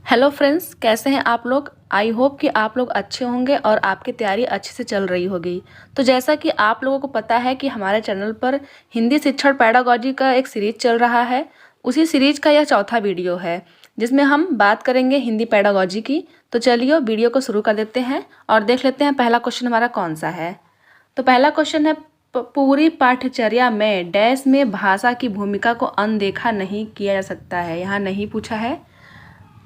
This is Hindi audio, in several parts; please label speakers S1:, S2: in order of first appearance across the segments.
S1: हेलो फ्रेंड्स, कैसे हैं आप लोग। आई होप कि आप लोग अच्छे होंगे और आपकी तैयारी अच्छे से चल रही होगी। तो जैसा कि आप लोगों को पता है कि हमारे चैनल पर हिंदी शिक्षण पैडागॉजी का एक सीरीज चल रहा है। उसी सीरीज का यह चौथा वीडियो है जिसमें हम बात करेंगे हिंदी पैडागॉजी की। तो चलिए वीडियो को शुरू कर देते हैं और देख लेते हैं पहला क्वेश्चन हमारा कौन सा है। तो पहला क्वेश्चन है, पूरी पाठ्यचर्या में डैश में भाषा की भूमिका को अनदेखा नहीं किया जा सकता है। यहाँ नहीं पूछा है।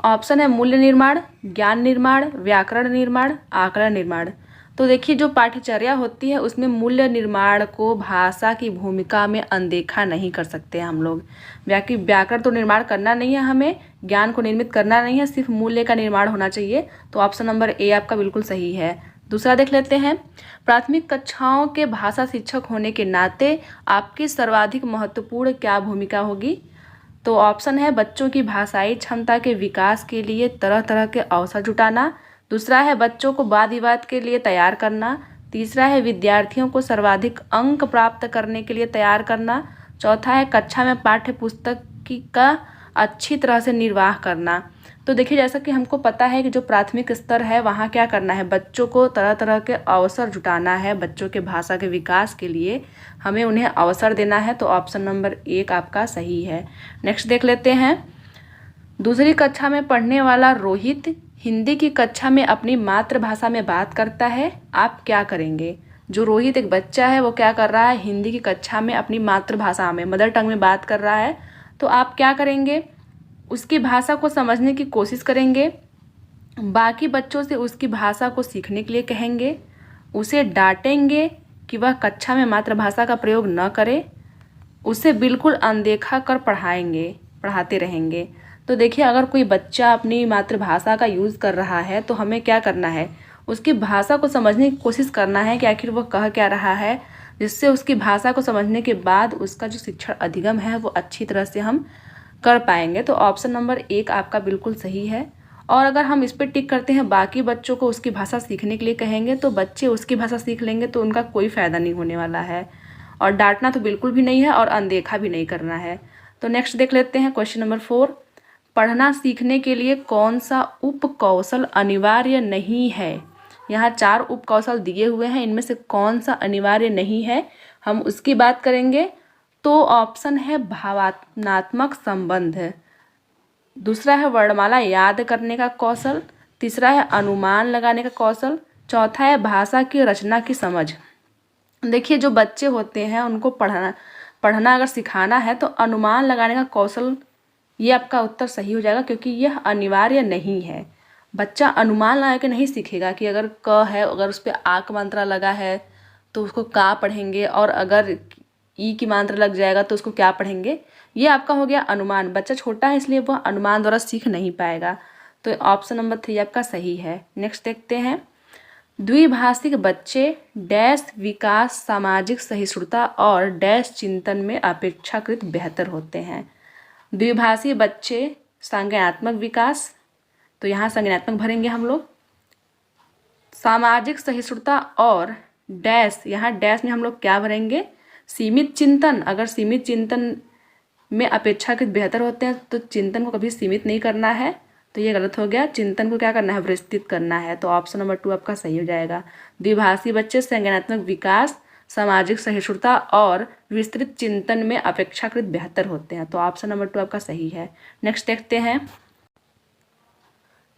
S1: ऑप्शन है मूल्य निर्माण, ज्ञान निर्माण, व्याकरण निर्माण, आकलन निर्माण। तो देखिए, जो पाठ्यचर्या होती है उसमें मूल्य निर्माण को भाषा की भूमिका में अनदेखा नहीं कर सकते हम लोग। व्याकरण तो निर्माण करना नहीं है, हमें ज्ञान को निर्मित करना नहीं है, सिर्फ मूल्य का निर्माण होना चाहिए। तो ऑप्शन नंबर ए आपका बिल्कुल सही है। दूसरा देख लेते हैं, प्राथमिक कक्षाओं के भाषा शिक्षक होने के नाते आपकी सर्वाधिक महत्वपूर्ण क्या भूमिका होगी। तो ऑप्शन है बच्चों की भाषाई क्षमता के विकास के लिए तरह तरह के अवसर जुटाना। दूसरा है बच्चों को वाद विवाद के लिए तैयार करना। तीसरा है विद्यार्थियों को सर्वाधिक अंक प्राप्त करने के लिए तैयार करना। चौथा है कक्षा में पाठ्य पुस्तक का अच्छी तरह से निर्वाह करना। तो देखिए, जैसा कि हमको पता है कि जो प्राथमिक स्तर है वहाँ क्या करना है, बच्चों को तरह तरह के अवसर जुटाना है। बच्चों के भाषा के विकास के लिए हमें उन्हें अवसर देना है। तो ऑप्शन नंबर एक आपका सही है। नेक्स्ट देख लेते हैं, दूसरी कक्षा में पढ़ने वाला रोहित हिंदी की कक्षा में अपनी मातृभाषा में बात करता है, आप क्या करेंगे। जो रोहित एक बच्चा है वो क्या कर रहा है, हिंदी की कक्षा में अपनी मातृभाषा में मदर टंग में बात कर रहा है। तो आप क्या करेंगे, उसकी भाषा को समझने की कोशिश करेंगे, बाकी बच्चों से उसकी भाषा को सीखने के लिए कहेंगे, उसे डांटेंगे कि वह कक्षा में मातृभाषा का प्रयोग न करे, उसे बिल्कुल अनदेखा कर पढ़ाते रहेंगे। तो देखिए, अगर कोई बच्चा अपनी मातृभाषा का यूज़ कर रहा है तो हमें क्या करना है, उसकी भाषा को समझने की कोशिश करना है कि आखिर वह कह क्या रहा है, जिससे उसकी भाषा को समझने के बाद उसका जो शिक्षण अधिगम है वो अच्छी तरह से हम कर पाएंगे। तो ऑप्शन नंबर एक आपका बिल्कुल सही है। और अगर हम इस पर टिक करते हैं, बाकी बच्चों को उसकी भाषा सीखने के लिए कहेंगे, तो बच्चे उसकी भाषा सीख लेंगे तो उनका कोई फ़ायदा नहीं होने वाला है। और डांटना तो बिल्कुल भी नहीं है और अनदेखा भी नहीं करना है। तो नेक्स्ट देख लेते हैं क्वेश्चन नंबर 4, पढ़ना सीखने के लिए कौन सा उपकौशल अनिवार्य नहीं है। यहाँ 4 उपकौशल दिए हुए हैं, इनमें से कौन सा अनिवार्य नहीं है, हम उसकी बात करेंगे। तो ऑप्शन है भावनात्मक संबंध, दूसरा है वर्णमाला याद करने का कौशल, तीसरा है अनुमान लगाने का कौशल, चौथा है भाषा की रचना की समझ। देखिए, जो बच्चे होते हैं उनको पढ़ना अगर सिखाना है तो अनुमान लगाने का कौशल, ये आपका उत्तर सही हो जाएगा, क्योंकि यह अनिवार्य नहीं है। बच्चा अनुमान लगा के नहीं सीखेगा कि अगर क है, अगर उस पर आ का मात्रा लगा है तो उसको का पढ़ेंगे, और अगर ई की मात्रा लग जाएगा तो उसको क्या पढ़ेंगे। ये आपका हो गया अनुमान। बच्चा छोटा है इसलिए वह अनुमान द्वारा सीख नहीं पाएगा। तो ऑप्शन नंबर 3 आपका सही है। नेक्स्ट देखते हैं, द्विभाषिक बच्चे डैश विकास, सामाजिक सहिष्णुता और डैश चिंतन में अपेक्षाकृत बेहतर होते हैं। द्विभाषी बच्चे संज्ञानात्मक विकास, तो यहाँ संज्ञानात्मक भरेंगे हम लोग, सामाजिक सहिष्णुता और डैश, यहाँ डैश में हम लोग क्या भरेंगे, सीमित चिंतन। अगर सीमित चिंतन में अपेक्षाकृत बेहतर होते हैं तो चिंतन को कभी सीमित नहीं करना है, तो ये गलत हो गया। चिंतन को क्या करना है, विस्तृत करना है। तो ऑप्शन नंबर 2 आपका सही हो जाएगा। द्विभाषी बच्चे संज्ञानात्मक विकास, सामाजिक सहिष्णुता और विस्तृत चिंतन में अपेक्षाकृत बेहतर होते हैं। तो ऑप्शन नंबर 2 आपका सही है। नेक्स्ट देखते हैं,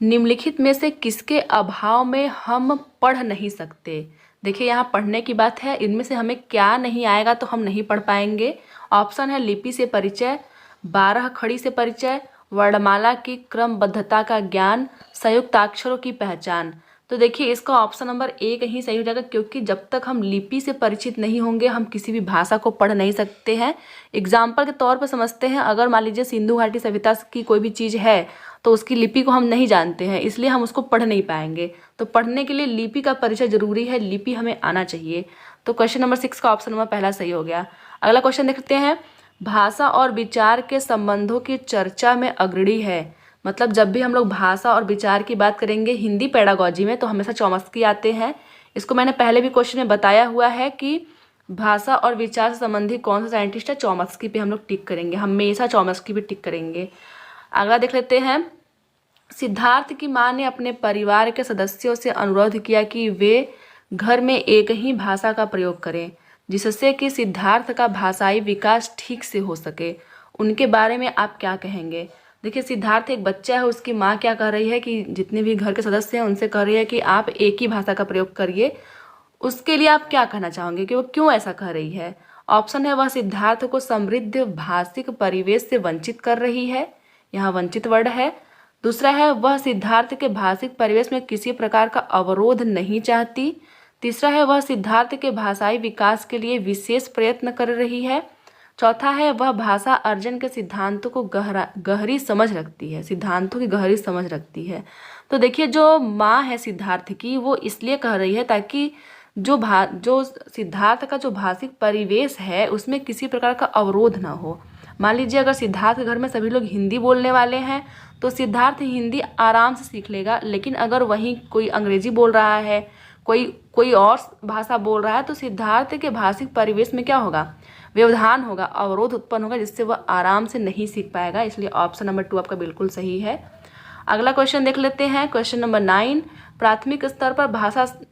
S1: निम्नलिखित में से किसके अभाव में हम पढ़ नहीं सकते। देखिए, यहाँ पढ़ने की बात है, इनमें से हमें क्या नहीं आएगा तो हम नहीं पढ़ पाएंगे। ऑप्शन है लिपि से परिचय, 12 खड़ी से परिचय, वर्णमाला की क्रमबद्धता का ज्ञान, संयुक्ताक्षरों की पहचान। तो देखिए, इसका ऑप्शन नंबर 1 ही सही हो जाएगा, क्योंकि जब तक हम लिपि से परिचित नहीं होंगे हम किसी भी भाषा को पढ़ नहीं सकते हैं। एग्जाम्पल के तौर पर समझते हैं, अगर मान लीजिए सिंधु घाटी सभ्यता की कोई भी चीज़ है तो उसकी लिपि को हम नहीं जानते हैं, इसलिए हम उसको पढ़ नहीं पाएंगे। तो पढ़ने के लिए लिपि का परिचय जरूरी है, लिपि हमें आना चाहिए। तो क्वेश्चन नंबर 6 का ऑप्शन नंबर पहला सही हो गया। अगला क्वेश्चन देखते हैं, भाषा और विचार के संबंधों की चर्चा में अग्रणी है। मतलब जब भी हम लोग भाषा और विचार की बात करेंगे हिंदी पेडागॉजी में तो हमेशा चॉम्स्की आते हैं। इसको मैंने पहले भी क्वेश्चन में बताया हुआ है कि भाषा और विचार से संबंधित कौन सा साइंटिस्ट है, चॉम्स्की पे हम लोग टिक करेंगे, हमेशा चॉम्स्की पे टिक करेंगे। अगला देख लेते हैं, सिद्धार्थ की माँ ने अपने परिवार के सदस्यों से अनुरोध किया कि वे घर में एक ही भाषा का प्रयोग करें, जिससे कि सिद्धार्थ का भाषाई विकास ठीक से हो सके। उनके बारे में आप क्या कहेंगे? देखिए, सिद्धार्थ एक बच्चा है, उसकी माँ क्या कह रही है कि जितने भी घर के सदस्य हैं उनसे कह रही है कि आप एक ही भाषा का प्रयोग करिए। उसके लिए आप क्या कहना चाहोगे कि वो क्यों ऐसा कह रही है? ऑप्शन है, वह सिद्धार्थ को समृद्ध भाषिक परिवेश से वंचित कर रही है, यहाँ वंचित वर्ड है। दूसरा है, वह सिद्धार्थ के भाषिक परिवेश में किसी प्रकार का अवरोध नहीं चाहती। तीसरा है, वह सिद्धार्थ के भाषाई विकास के लिए विशेष प्रयत्न कर रही है। चौथा है, वह भाषा अर्जन के सिद्धांतों को गहरी समझ रखती है, सिद्धांतों की गहरी समझ रखती है। तो देखिए, जो माँ है सिद्धार्थ की, वो इसलिए कह रही है ताकि जो सिद्धार्थ का जो भाषिक परिवेश है उसमें किसी प्रकार का अवरोध ना हो। मान लीजिए अगर सिद्धार्थ के घर में सभी लोग हिंदी बोलने वाले हैं तो सिद्धार्थ हिंदी आराम से सीख लेगा, लेकिन अगर वहीं कोई अंग्रेजी बोल रहा है, कोई और भाषा बोल रहा है, तो सिद्धार्थ के भाषिक परिवेश में क्या होगा? व्यवधान होगा, अवरोध उत्पन्न होगा, जिससे वह आराम से नहीं सीख पाएगा। इसलिए ऑप्शन नंबर 2 आपका बिल्कुल सही है। अगला क्वेश्चन देख लेते हैं, क्वेश्चन नंबर 9। प्राथमिक स्तर पर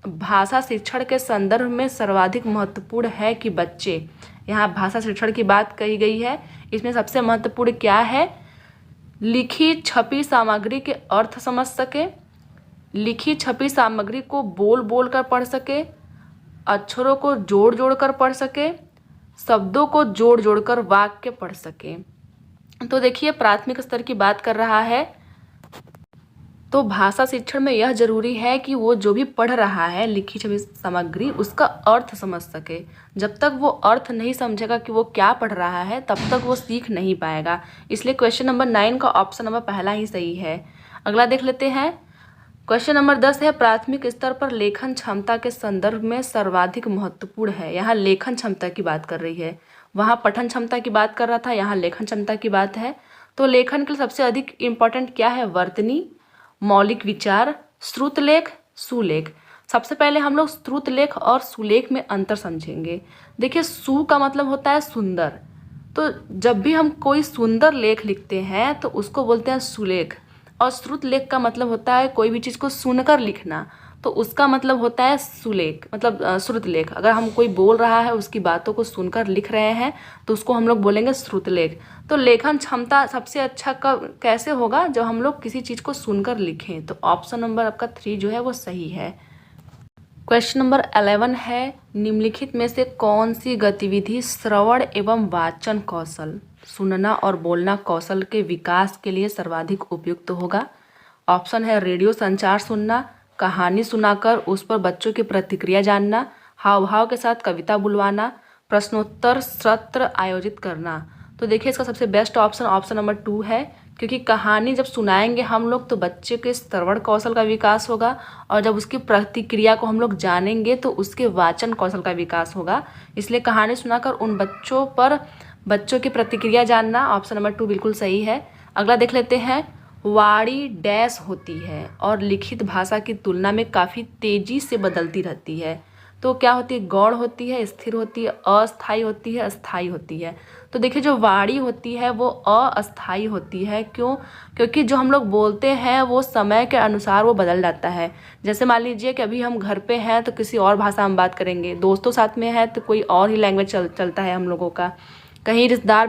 S1: भाषा शिक्षण के संदर्भ में सर्वाधिक महत्वपूर्ण है कि बच्चे, यहाँ भाषा शिक्षण की बात कही गई है, इसमें सबसे महत्वपूर्ण क्या है? लिखी छपी सामग्री के अर्थ समझ सके, लिखी छपी सामग्री को बोल बोल कर पढ़ सके, अक्षरों को जोड़ जोड़ कर पढ़ सके, शब्दों को जोड़ जोड़ कर वाक्य पढ़ सके। तो देखिए, प्राथमिक स्तर की बात कर रहा है, तो भाषा शिक्षण में यह जरूरी है कि वो जो भी पढ़ रहा है लिखी छपी सामग्री, उसका अर्थ समझ सके। जब तक वो अर्थ नहीं समझेगा कि वो क्या पढ़ रहा है, तब तक वो सीख नहीं पाएगा। इसलिए क्वेश्चन नंबर 9 का ऑप्शन नंबर पहला ही सही है। अगला देख लेते हैं, क्वेश्चन नंबर 10 है, प्राथमिक स्तर पर लेखन क्षमता के संदर्भ में सर्वाधिक महत्वपूर्ण है। यहाँ लेखन क्षमता की बात कर रही है, वहाँ पठन क्षमता की बात कर रहा था, यहाँ लेखन क्षमता की बात है। तो लेखन के लिए सबसे अधिक इम्पॉर्टेंट क्या है? वर्तनी, मौलिक विचार, श्रुतलेख, सुलेख। सबसे पहले हम लोग श्रुतलेख और सुलेख में अंतर समझेंगे। देखिए, सु का मतलब होता है सुंदर, तो जब भी हम कोई सुंदर लेख लिखते हैं तो उसको बोलते हैं सुलेख। और श्रुतलेख का मतलब होता है कोई भी चीज़ को सुनकर लिखना, तो उसका मतलब होता है सुलेख, मतलब श्रुतलेख। अगर हम कोई बोल रहा है उसकी बातों को सुनकर लिख रहे हैं तो उसको हम लोग बोलेंगे श्रुतलेख। तो लेखन क्षमता सबसे अच्छा कब कैसे होगा? जब हम लोग किसी चीज़ को सुनकर लिखें। तो ऑप्शन नंबर आपका 3 जो है वो सही है। क्वेश्चन नंबर 11 है, निम्नलिखित में से कौन सी गतिविधि श्रवण एवं वाचन कौशल, सुनना और बोलना कौशल के विकास के लिए सर्वाधिक उपयुक्त होगा? ऑप्शन है, रेडियो संचार सुनना, कहानी सुनाकर उस पर बच्चों की प्रतिक्रिया जानना, हाव भाव के साथ कविता बुलवाना, प्रश्नोत्तर सत्र आयोजित करना। तो देखिए, इसका सबसे बेस्ट ऑप्शन नंबर 2 है, क्योंकि कहानी जब सुनाएंगे हम लोग तो बच्चे के श्रवण कौशल का विकास होगा, और जब उसकी प्रतिक्रिया को हम लोग जानेंगे तो उसके वाचन कौशल का विकास होगा। इसलिए कहानी सुनाकर उन बच्चों की प्रतिक्रिया जानना, ऑप्शन नंबर 2 बिल्कुल सही है। अगला देख लेते हैं, वाणी डैश होती है और लिखित भाषा की तुलना में काफ़ी तेजी से बदलती रहती है। तो क्या होती है? गौण होती है, स्थिर होती है, अस्थायी होती है, अस्थायी होती है। तो देखिए, जो वाणी होती है वो अस्थायी होती है। क्यों? क्योंकि जो हम लोग बोलते हैं वो समय के अनुसार वो बदल जाता है। जैसे मान लीजिए कि अभी हम घर पे हैं तो किसी और भाषा हम बात करेंगे, दोस्तों साथ में है तो कोई और ही लैंग्वेज चलता है हम लोगों का, कहीं रिश्तेदार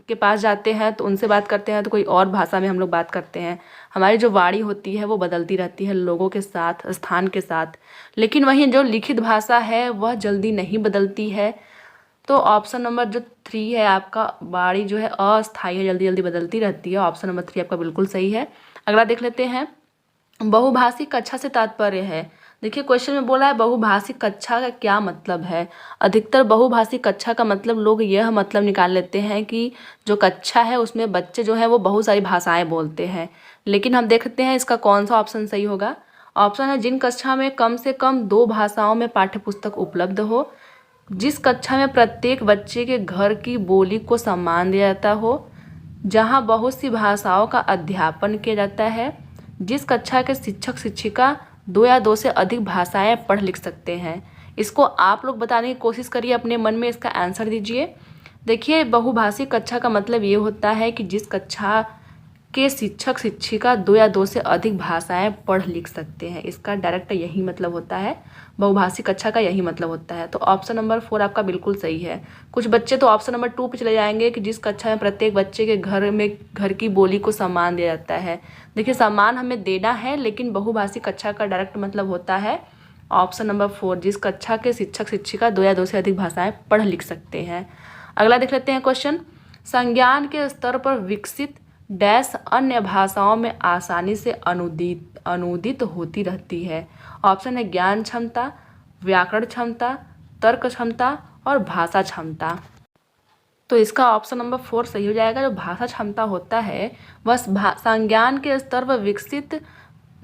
S1: के पास जाते हैं तो उनसे बात करते हैं तो कोई और भाषा में हम लोग बात करते हैं। हमारी जो वाणी होती है वो बदलती रहती है लोगों के साथ, स्थान के साथ। लेकिन वहीं जो लिखित भाषा है वह जल्दी नहीं बदलती है। तो ऑप्शन नंबर जो 3 है आपका, वाणी जो है अस्थायी है, जल्दी जल्दी बदलती रहती है। ऑप्शन नंबर 3 आपका बिल्कुल सही है। अगला देख लेते हैं, बहुभाषिक कक्षा से तात्पर्य है। देखिए, क्वेश्चन में बोला है बहुभाषिक कक्षा का क्या मतलब है। अधिकतर बहुभाषिक कक्षा का मतलब लोग यह मतलब निकाल लेते हैं कि जो कक्षा है उसमें बच्चे जो है वो बहुत सारी भाषाएं बोलते हैं। लेकिन हम देखते हैं इसका कौन सा ऑप्शन सही होगा। ऑप्शन है, जिन कक्षा में कम से कम 2 भाषाओं में पाठ्यपुस्तक उपलब्ध हो, जिस कक्षा में प्रत्येक बच्चे के घर की बोली को सम्मान दिया जाता हो, जहाँ बहुत सी भाषाओं का अध्यापन किया जाता है, जिस कक्षा के शिक्षक शिक्षिका 2 या 2 से अधिक भाषाएं पढ़ लिख सकते हैं। इसको आप लोग बताने की कोशिश करिए, अपने मन में इसका आंसर दीजिए। देखिए, बहुभाषिक कक्षा का मतलब ये होता है कि जिस कक्षा के शिक्षक शिक्षिका 2 या 2 से अधिक भाषाएं पढ़ लिख सकते हैं। इसका डायरेक्ट यही मतलब होता है, बहुभाषी कक्षा का यही मतलब होता है। तो ऑप्शन नंबर 4 आपका बिल्कुल सही है। कुछ बच्चे तो ऑप्शन नंबर 2 पे चले जाएंगे कि जिस कक्षा में प्रत्येक बच्चे के घर की बोली को सम्मान दिया जाता है। देखिए, सम्मान हमें देना है, लेकिन बहुभाषी कक्षा का डायरेक्ट मतलब होता है ऑप्शन नंबर 4, जिस कक्षा के शिक्षक शिक्षिका 2 या 2 से अधिक भाषाएं पढ़ लिख सकते हैं। अगला देख लेते हैं क्वेश्चन। संज्ञान के स्तर पर विकसित डैश अन्य भाषाओं में आसानी से अनुदित होती रहती है। ऑप्शन है ज्ञान क्षमता, व्याकरण क्षमता, तर्क क्षमता और भाषा क्षमता। तो इसका ऑप्शन नंबर 4 सही हो जाएगा। जो भाषा क्षमता होता है वह संज्ञान के स्तर पर विकसित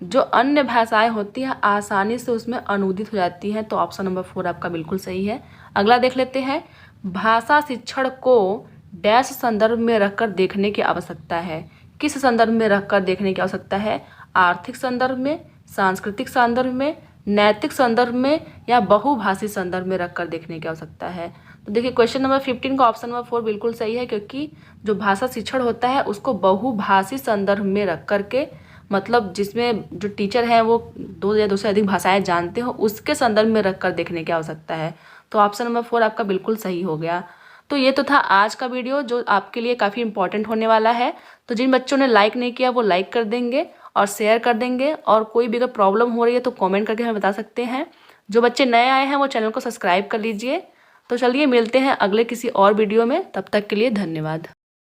S1: जो अन्य भाषाएं होती हैं आसानी से उसमें अनुदित हो जाती हैं। तो ऑप्शन नंबर 4 आपका बिल्कुल सही है। अगला देख लेते हैं। भाषा शिक्षण को डैश संदर्भ में रखकर देखने की आवश्यकता है। किस संदर्भ में रखकर देखने की आवश्यकता है? आर्थिक संदर्भ में, सांस्कृतिक संदर्भ में, नैतिक संदर्भ में या बहुभाषी संदर्भ में रखकर देखने की आवश्यकता है। तो देखिए, क्वेश्चन नंबर 15 का ऑप्शन नंबर 4 बिल्कुल सही है, क्योंकि जो भाषा शिक्षण होता है उसको बहुभाषी संदर्भ में रख करके, मतलब जिसमें जो टीचर हैं वो 2 या 2 से अधिक भाषाएं जानते हो, उसके संदर्भ में रख कर देखने की आवश्यकता है। तो ऑप्शन नंबर 4 आपका बिल्कुल सही हो गया। तो ये तो था आज का वीडियो, जो आपके लिए काफ़ी इंपॉर्टेंट होने वाला है। तो जिन बच्चों ने लाइक नहीं किया वो लाइक कर देंगे और शेयर कर देंगे, और कोई भी अगर प्रॉब्लम हो रही है तो कमेंट करके हमें बता सकते हैं। जो बच्चे नए आए हैं वो चैनल को सब्सक्राइब कर लीजिए। तो चलिए मिलते हैं अगले किसी और वीडियो में, तब तक के लिए धन्यवाद।